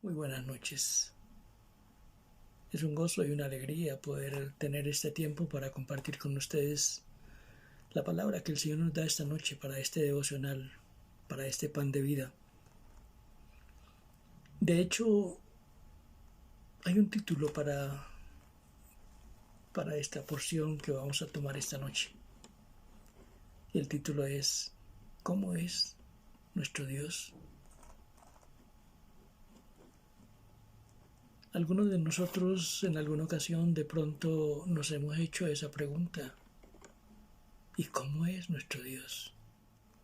Muy buenas noches. Es un gozo y una alegría poder tener este tiempo para compartir con ustedes la palabra que el Señor nos da esta noche para este devocional, para este pan de vida. De hecho, hay un título para esta porción que vamos a tomar esta noche. Y el título es ¿Cómo es nuestro Dios? Algunos de nosotros en alguna ocasión de pronto nos hemos hecho esa pregunta. ¿Y cómo es nuestro Dios?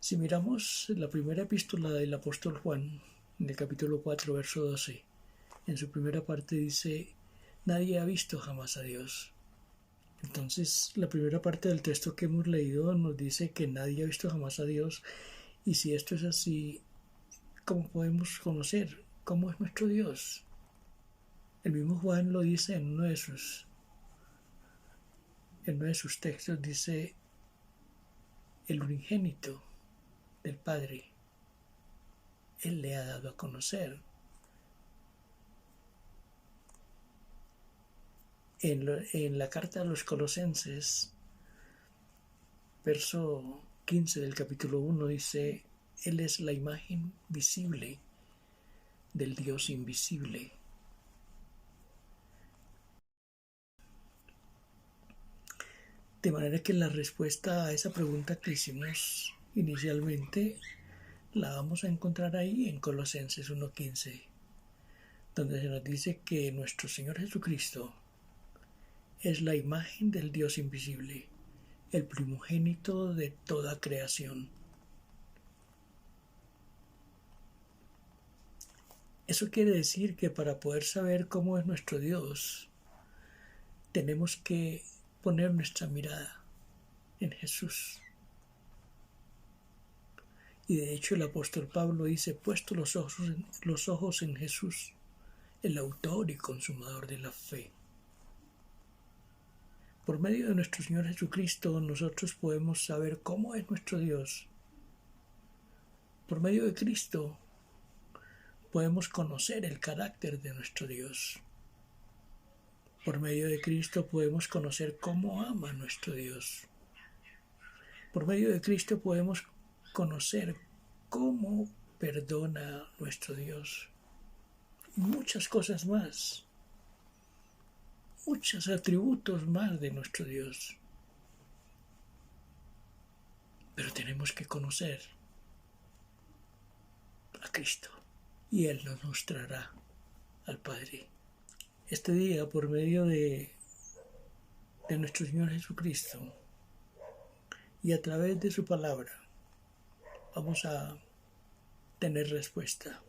Si miramos la primera epístola del apóstol Juan, en el capítulo 4, verso 12, en su primera parte dice, nadie ha visto jamás a Dios. Entonces, la primera parte del texto que hemos leído nos dice que nadie ha visto jamás a Dios, y si esto es así, ¿cómo podemos conocer cómo es nuestro Dios? El mismo Juan lo dice en uno de sus textos, dice, el unigénito del Padre, Él le ha dado a conocer. En la carta a los Colosenses, verso 15 del capítulo 1, dice, Él es la imagen visible del Dios invisible. De manera que la respuesta a esa pregunta que hicimos inicialmente la vamos a encontrar ahí en Colosenses 1:15, donde se nos dice que nuestro Señor Jesucristo es la imagen del Dios invisible, el primogénito de toda creación. Eso quiere decir que para poder saber cómo es nuestro Dios, tenemos que poner nuestra mirada en Jesús. Y de hecho el apóstol Pablo dice, puesto los ojos en Jesús, el autor y consumador de la fe. Por medio de nuestro Señor Jesucristo, nosotros podemos saber cómo es nuestro Dios. Por medio de Cristo, podemos conocer el carácter de nuestro Dios. Por medio de Cristo podemos conocer cómo ama nuestro Dios. Por medio de Cristo podemos conocer cómo perdona nuestro Dios. Y muchas cosas más. Muchos atributos más de nuestro Dios. Pero tenemos que conocer a Cristo. Y Él nos mostrará al Padre. Este día, por medio de nuestro Señor Jesucristo y a través de su palabra, vamos a tener respuesta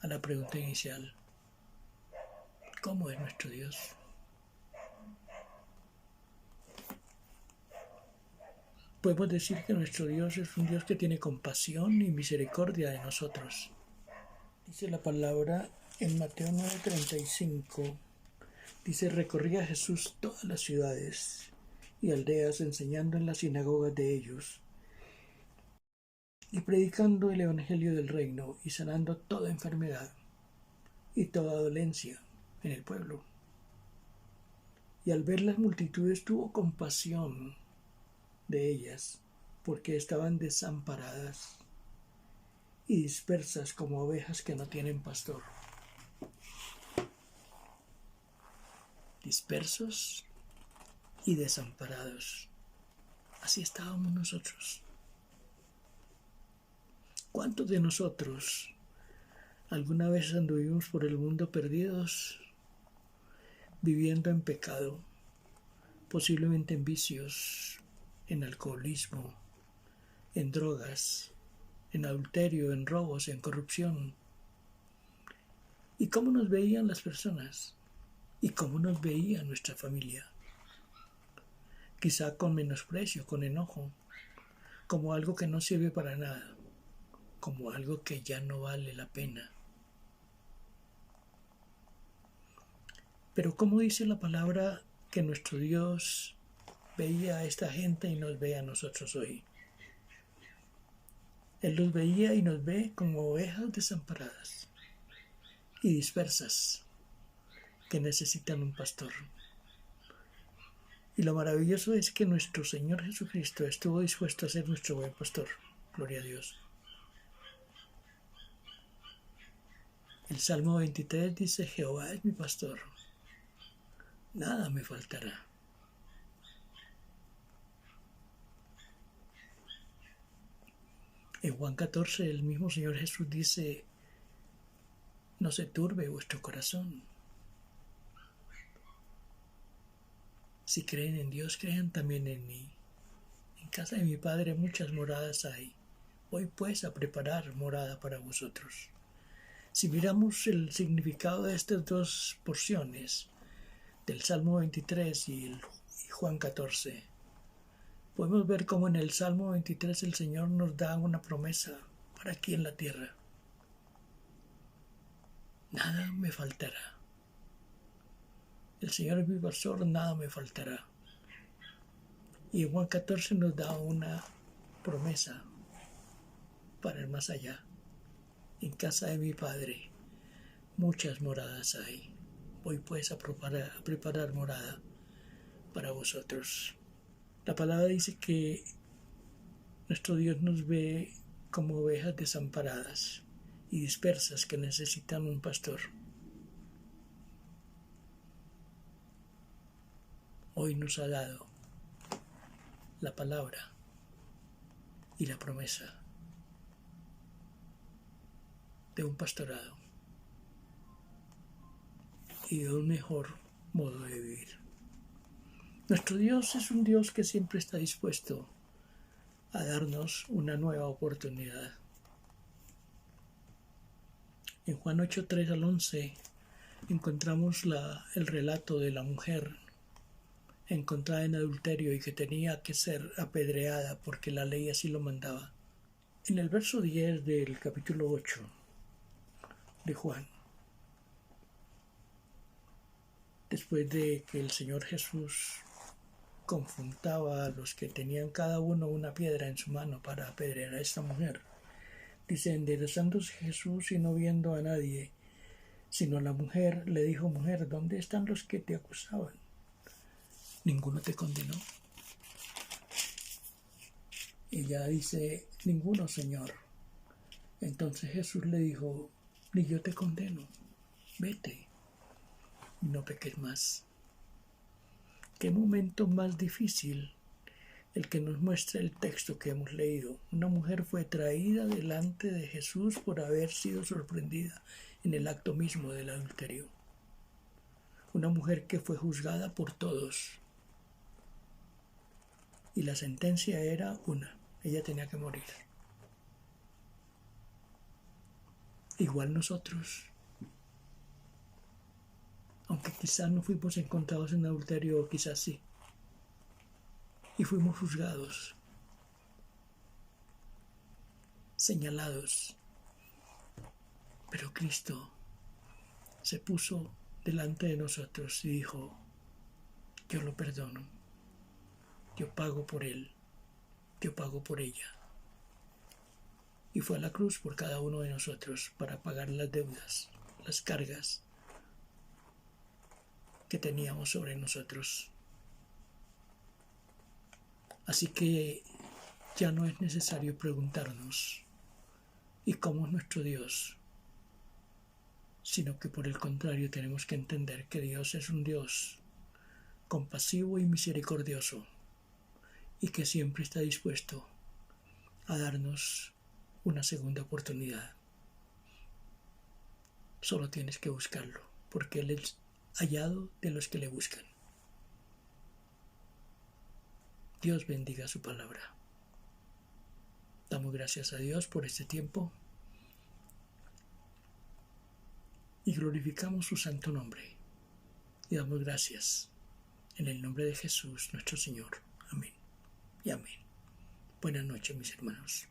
a la pregunta inicial. ¿Cómo es nuestro Dios? Podemos decir que nuestro Dios es un Dios que tiene compasión y misericordia de nosotros. Dice la palabra en Mateo 9:35, dice, recorría Jesús todas las ciudades y aldeas enseñando en las sinagogas de ellos y predicando el evangelio del reino y sanando toda enfermedad y toda dolencia en el pueblo. Y al ver las multitudes tuvo compasión de ellas, porque estaban desamparadas y dispersas como ovejas que no tienen pastor. Dispersos y desamparados. Así estábamos nosotros. ¿Cuántos de nosotros alguna vez anduvimos por el mundo perdidos, viviendo en pecado, posiblemente en vicios, en alcoholismo, en drogas, en adulterio, en robos, en corrupción? ¿Y cómo nos veían las personas? ¿Y cómo nos veía nuestra familia? Quizá con menosprecio, con enojo, como algo que no sirve para nada, como algo que ya no vale la pena. Pero ¿cómo dice la palabra que nuestro Dios veía a esta gente y nos ve a nosotros hoy? Él los veía y nos ve como ovejas desamparadas. y dispersas que necesitan un pastor. Y lo maravilloso es que nuestro Señor Jesucristo estuvo dispuesto a ser nuestro buen pastor. Gloria a Dios. El Salmo 23 dice: Jehová es mi pastor, nada me faltará. En Juan 14 el mismo Señor Jesús dice: no se turbe vuestro corazón. Si creen en Dios, crean también en mí. En casa de mi Padre muchas moradas hay. Voy pues a preparar morada para vosotros. Si miramos el significado de estas dos porciones, del Salmo 23 y Juan 14, podemos ver cómo en el Salmo 23 el Señor nos da una promesa para aquí en la tierra. Nada me faltará. El Señor es mi pastor, nada me faltará. Y en Juan 14 nos da una promesa para el más allá. En casa de mi Padre muchas moradas hay. Voy pues a preparar morada para vosotros. La palabra dice que nuestro Dios nos ve como ovejas desamparadas y dispersas que necesitan un pastor. Hoy nos ha dado la palabra y la promesa de un pastorado y de un mejor modo de vivir. Nuestro Dios es un Dios que siempre está dispuesto a darnos una nueva oportunidad. En Juan 8, 3 al 11 encontramos el relato de la mujer encontrada en adulterio y que tenía que ser apedreada porque la ley así lo mandaba. En el verso 10 del capítulo 8 de Juan, después de que el Señor Jesús confrontaba a los que tenían cada uno una piedra en su mano para apedrear a esta mujer, dice: enderezándose Jesús y no viendo a nadie sino a la mujer, le dijo: mujer, ¿dónde están los que te acusaban? ¿Ninguno te condenó? Ella dice: ninguno, Señor. Entonces Jesús le dijo: ni yo te condeno, vete y no peques más. Qué momento más difícil el que nos muestra el texto que hemos leído. Una mujer fue traída delante de Jesús por haber sido sorprendida en el acto mismo del adulterio. Una mujer que fue juzgada por todos. Y la sentencia era una: ella tenía que morir. Igual nosotros, aunque quizás no fuimos encontrados en adulterio, o quizás sí, y fuimos juzgados, señalados, pero Cristo se puso delante de nosotros y dijo: yo lo perdono, yo pago por él, yo pago por ella. Y fue a la cruz por cada uno de nosotros para pagar las deudas, las cargas que teníamos sobre nosotros. Así que ya no es necesario preguntarnos ¿y cómo es nuestro Dios? Sino que por el contrario tenemos que entender que Dios es un Dios compasivo y misericordioso y que siempre está dispuesto a darnos una segunda oportunidad. Solo tienes que buscarlo, porque Él es hallado de los que le buscan. Dios bendiga su palabra. Damos gracias a Dios por este tiempo y glorificamos su santo nombre. Y damos gracias en el nombre de Jesús nuestro Señor. Amén y amén. Buenas noches, mis hermanos.